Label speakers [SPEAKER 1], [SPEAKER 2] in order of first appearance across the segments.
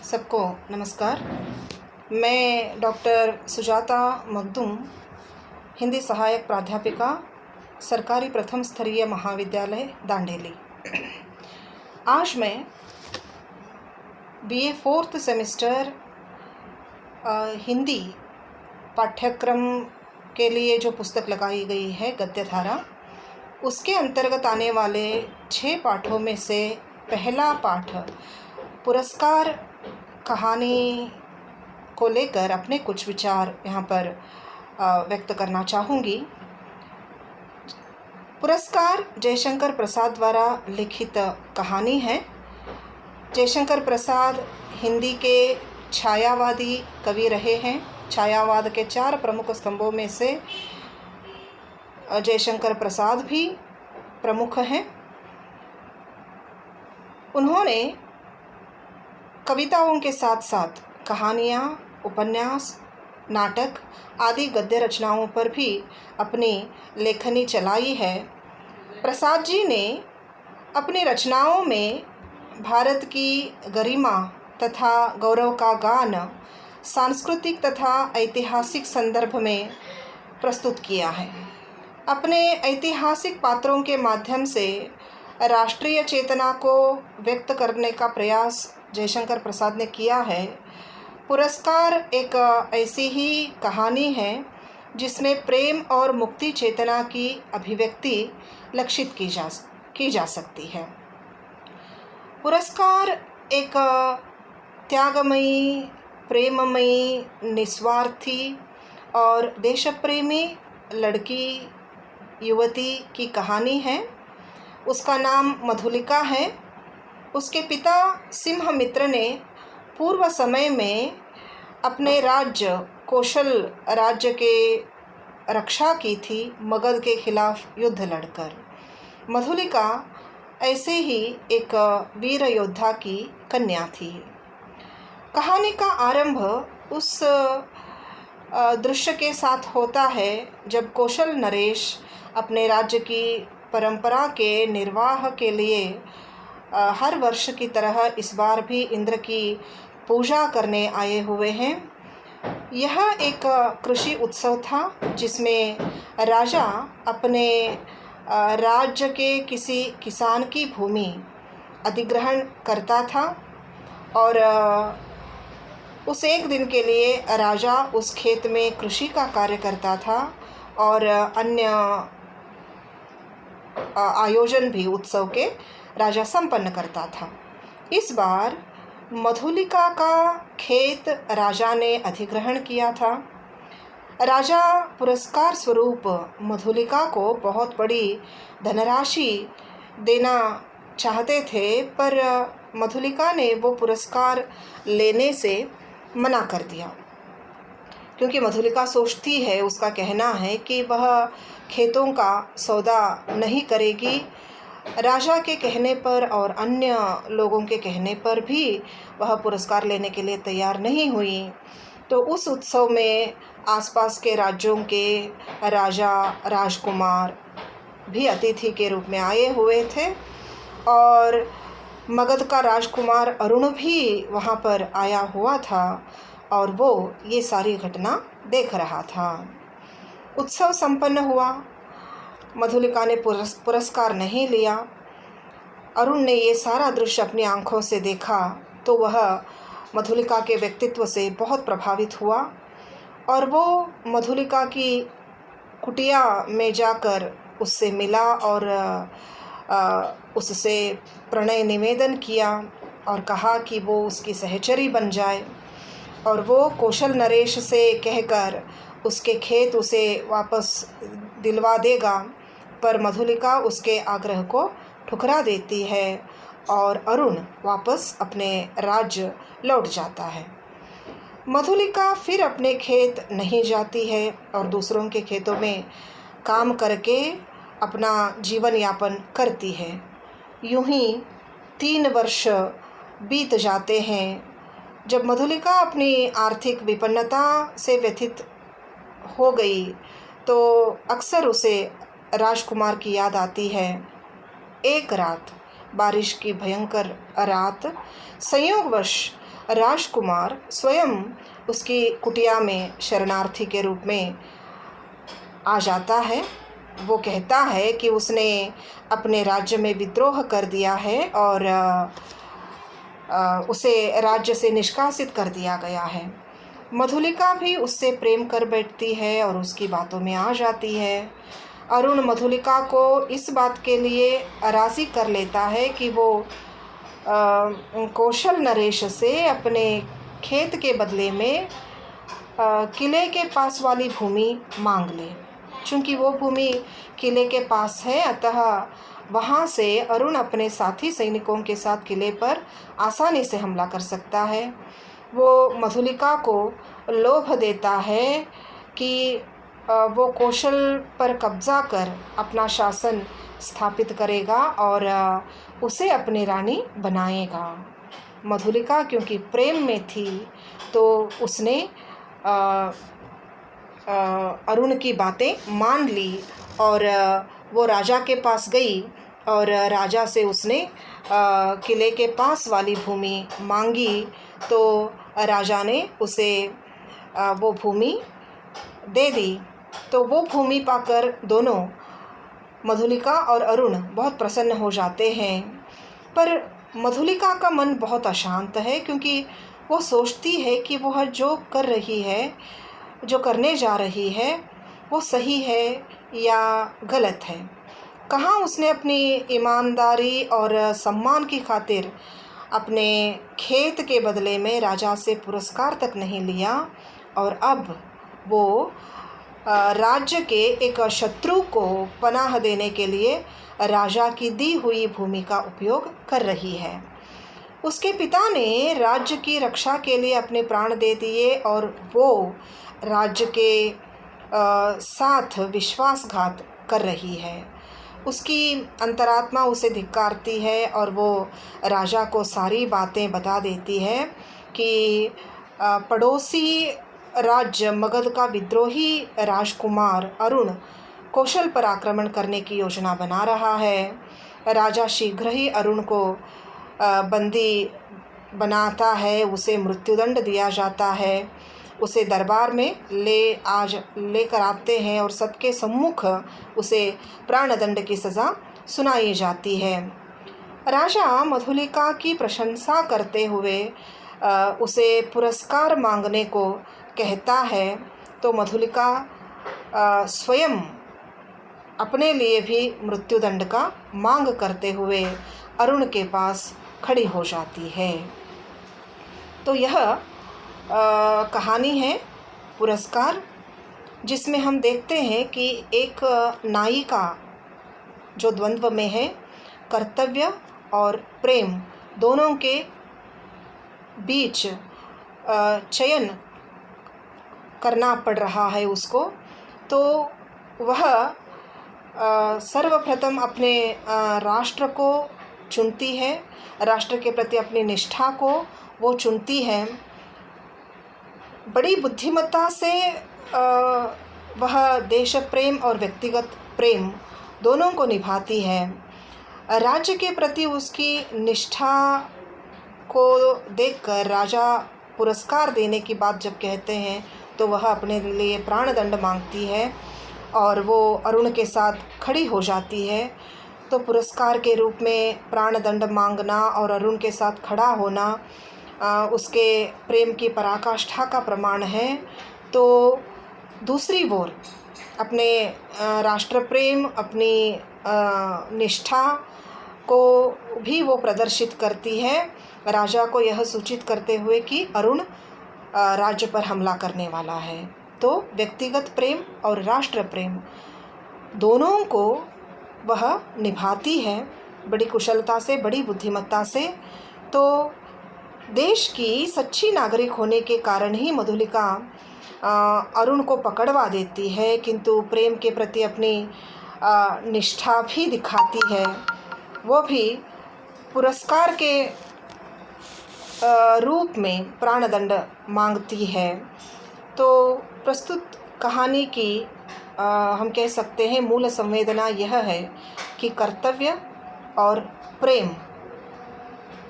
[SPEAKER 1] सबको नमस्कार। मैं डॉक्टर सुजाता मखदूम, हिंदी सहायक प्राध्यापिका, सरकारी प्रथम स्तरीय महाविद्यालय दांडेली। आज मैं बीए 4th सेमेस्टर हिंदी पाठ्यक्रम के लिए जो पुस्तक लगाई गई है गद्यधारा, उसके अंतर्गत आने वाले 6 पाठों में से पहला पाठ पुरस्कार कहानी को लेकर अपने कुछ विचार यहाँ पर व्यक्त करना चाहूँगी। पुरस्कार जयशंकर प्रसाद द्वारा लिखित कहानी है। जयशंकर प्रसाद हिंदी के छायावादी कवि रहे हैं। छायावाद के 4 प्रमुख स्तंभों में से जयशंकर प्रसाद भी प्रमुख हैं। उन्होंने कविताओं के साथ साथ कहानियाँ, उपन्यास, नाटक आदि गद्य रचनाओं पर भी अपनी लेखनी चलाई है। प्रसाद जी ने अपनी रचनाओं में भारत की गरिमा तथा गौरव का गान सांस्कृतिक तथा ऐतिहासिक संदर्भ में प्रस्तुत किया है। अपने ऐतिहासिक पात्रों के माध्यम से राष्ट्रीय चेतना को व्यक्त करने का प्रयास जयशंकर प्रसाद ने किया है। पुरस्कार एक ऐसी ही कहानी है जिसमें प्रेम और मुक्ति चेतना की अभिव्यक्ति लक्षित की जा सकती है। पुरस्कार एक त्यागमयी, प्रेममयी, निस्वार्थी और देशप्रेमी लड़की युवती की कहानी है। उसका नाम मधुलिका है। उसके पिता सिंहमित्र ने पूर्व समय में अपने राज्य कौशल राज्य के रक्षा की थी मगध के खिलाफ युद्ध लड़कर। मधुलिका ऐसे ही एक वीर योद्धा की कन्या थी। कहानी का आरंभ उस दृश्य के साथ होता है जब कौशल नरेश अपने राज्य की परंपरा के निर्वाह के लिए हर वर्ष की तरह इस बार भी इंद्र की पूजा करने आए हुए हैं। यह एक कृषि उत्सव था जिसमें राजा अपने राज्य के किसी किसान की भूमि अधिग्रहण करता था और उस एक दिन के लिए राजा उस खेत में कृषि का कार्य करता था और अन्य आयोजन भी उत्सव के राजा संपन्न करता था। इस बार मधुलिका का खेत राजा ने अधिग्रहण किया था। राजा पुरस्कार स्वरूप मधुलिका को बहुत बड़ी धनराशि देना चाहते थे, पर मधुलिका ने वो पुरस्कार लेने से मना कर दिया, क्योंकि मधुलिका सोचती है, उसका कहना है कि वह खेतों का सौदा नहीं करेगी। राजा के कहने पर और अन्य लोगों के कहने पर भी वह पुरस्कार लेने के लिए तैयार नहीं हुई। तो उस उत्सव में आसपास के राज्यों के राजा, राजकुमार भी अतिथि के रूप में आए हुए थे और मगध का राजकुमार अरुण भी वहाँ पर आया हुआ था और वो ये सारी घटना देख रहा था। उत्सव संपन्न हुआ। मधुलिका ने पुरस्कार नहीं लिया। अरुण ने ये सारा दृश्य अपनी आंखों से देखा तो वह मधुलिका के व्यक्तित्व से बहुत प्रभावित हुआ और वो मधुलिका की कुटिया में जाकर उससे मिला और उससे प्रणय निवेदन किया और कहा कि वो उसकी सहचरी बन जाए और वो कौशल नरेश से कहकर उसके खेत उसे वापस दिलवा देगा। पर मधुलिका उसके आग्रह को ठुकरा देती है और अरुण वापस अपने राज्य लौट जाता है। मधुलिका फिर अपने खेत नहीं जाती है और दूसरों के खेतों में काम करके अपना जीवन यापन करती है। यूं ही 3 वर्ष बीत जाते हैं। जब मधुलिका अपनी आर्थिक विपन्नता से व्यथित हो गई तो अक्सर उसे राजकुमार की याद आती है। एक रात, बारिश की भयंकर रात, संयोगवश राजकुमार स्वयं उसकी कुटिया में शरणार्थी के रूप में आ जाता है। वो कहता है कि उसने अपने राज्य में विद्रोह कर दिया है और उसे राज्य से निष्कासित कर दिया गया है। मधुलिका भी उससे प्रेम कर बैठती है और उसकी बातों में आ जाती है। अरुण मधुलिका को इस बात के लिए राज़ी कर लेता है कि वो कौशल नरेश से अपने खेत के बदले में किले के पास वाली भूमि मांग ले। चूँकि वो भूमि किले के पास है, अतः वहाँ से अरुण अपने साथी सैनिकों के साथ किले पर आसानी से हमला कर सकता है। वो मधुलिका को लोभ देता है कि वो कौशल पर कब्ज़ा कर अपना शासन स्थापित करेगा और उसे अपनी रानी बनाएगा। मधुलिका क्योंकि प्रेम में थी तो उसने अरुण की बातें मान ली और वो राजा के पास गई और राजा से उसने किले के पास वाली भूमि मांगी। तो राजा ने उसे वो भूमि दे दी। तो वो भूमि पाकर दोनों, मधुलिका और अरुण, बहुत प्रसन्न हो जाते हैं। पर मधुलिका का मन बहुत अशांत है, क्योंकि वो सोचती है कि वह जो कर रही है, जो करने जा रही है, वो सही है या गलत है। कहाँ उसने अपनी ईमानदारी और सम्मान की खातिर अपने खेत के बदले में राजा से पुरस्कार तक नहीं लिया, और अब वो राज्य के एक शत्रु को पनाह देने के लिए राजा की दी हुई भूमि का उपयोग कर रही है। उसके पिता ने राज्य की रक्षा के लिए अपने प्राण दे दिए और वो राज्य के साथ विश्वासघात कर रही है। उसकी अंतरात्मा उसे धिक्कारती है और वो राजा को सारी बातें बता देती है कि पड़ोसी राज्य मगध का विद्रोही राजकुमार अरुण कौशल पर आक्रमण करने की योजना बना रहा है। राजा शीघ्र ही अरुण को बंदी बनाता है, उसे मृत्युदंड दिया जाता है। उसे दरबार में लेकर आते हैं और सबके सम्मुख उसे प्राणदंड की सज़ा सुनाई जाती है। राजा मधुलिका की प्रशंसा करते हुए उसे पुरस्कार मांगने को कहता है, तो मधुलिका स्वयं अपने लिए भी मृत्युदंड का मांग करते हुए अरुण के पास खड़ी हो जाती है। तो यह कहानी है पुरस्कार, जिसमें हम देखते हैं कि एक नायिका जो द्वंद्व में है, कर्तव्य और प्रेम दोनों के बीच चयन करना पड़ रहा है उसको, तो वह सर्वप्रथम अपने राष्ट्र को चुनती है, राष्ट्र के प्रति अपनी निष्ठा को वो चुनती है। बड़ी बुद्धिमत्ता से वह देश प्रेम और व्यक्तिगत प्रेम दोनों को निभाती है। राज्य के प्रति उसकी निष्ठा को देखकर राजा पुरस्कार देने की बात जब कहते हैं, तो वह अपने लिए प्राणदंड मांगती है और वो अरुण के साथ खड़ी हो जाती है। तो पुरस्कार के रूप में प्राणदंड मांगना और अरुण के साथ खड़ा होना उसके प्रेम की पराकाष्ठा का प्रमाण है। तो दूसरी ओर अपने राष्ट्र प्रेम, अपनी निष्ठा को भी वो प्रदर्शित करती है, राजा को यह सूचित करते हुए कि अरुण राज्य पर हमला करने वाला है। तो व्यक्तिगत प्रेम और राष्ट्र प्रेम दोनों को वह निभाती है बड़ी कुशलता से, बड़ी बुद्धिमत्ता से। तो देश की सच्ची नागरिक होने के कारण ही मधुलिका अरुण को पकड़वा देती है, किंतु प्रेम के प्रति अपनी निष्ठा भी दिखाती है। वो भी पुरस्कार के रूप में प्राणदंड मांगती है। तो प्रस्तुत कहानी की हम कह सकते हैं मूल संवेदना यह है कि कर्तव्य और प्रेम,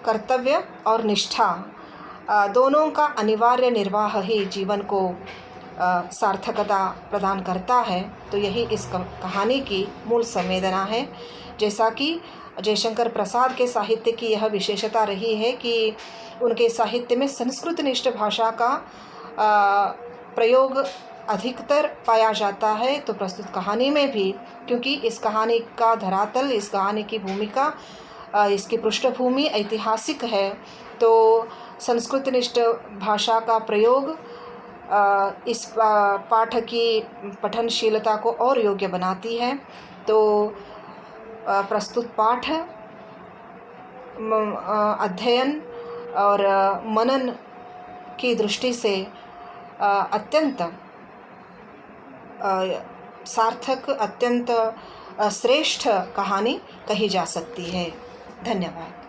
[SPEAKER 1] कर्तव्य और निष्ठा दोनों का अनिवार्य निर्वाह ही जीवन को सार्थकता प्रदान करता है। तो यही इस कहानी की मूल संवेदना है। जैसा कि जयशंकर प्रसाद के साहित्य की यह विशेषता रही है कि उनके साहित्य में संस्कृतनिष्ठ भाषा का प्रयोग अधिकतर पाया जाता है। तो प्रस्तुत कहानी में भी, क्योंकि इस कहानी का धरातल, इस कहानी की भूमिका, इसकी पृष्ठभूमि ऐतिहासिक है, तो संस्कृतनिष्ठ भाषा का प्रयोग इस पाठ की पठनशीलता को और योग्य बनाती है। तो प्रस्तुत पाठ अध्ययन और मनन की दृष्टि से अत्यंत सार्थक, अत्यंत श्रेष्ठ कहानी कही जा सकती है। धन्यवाद।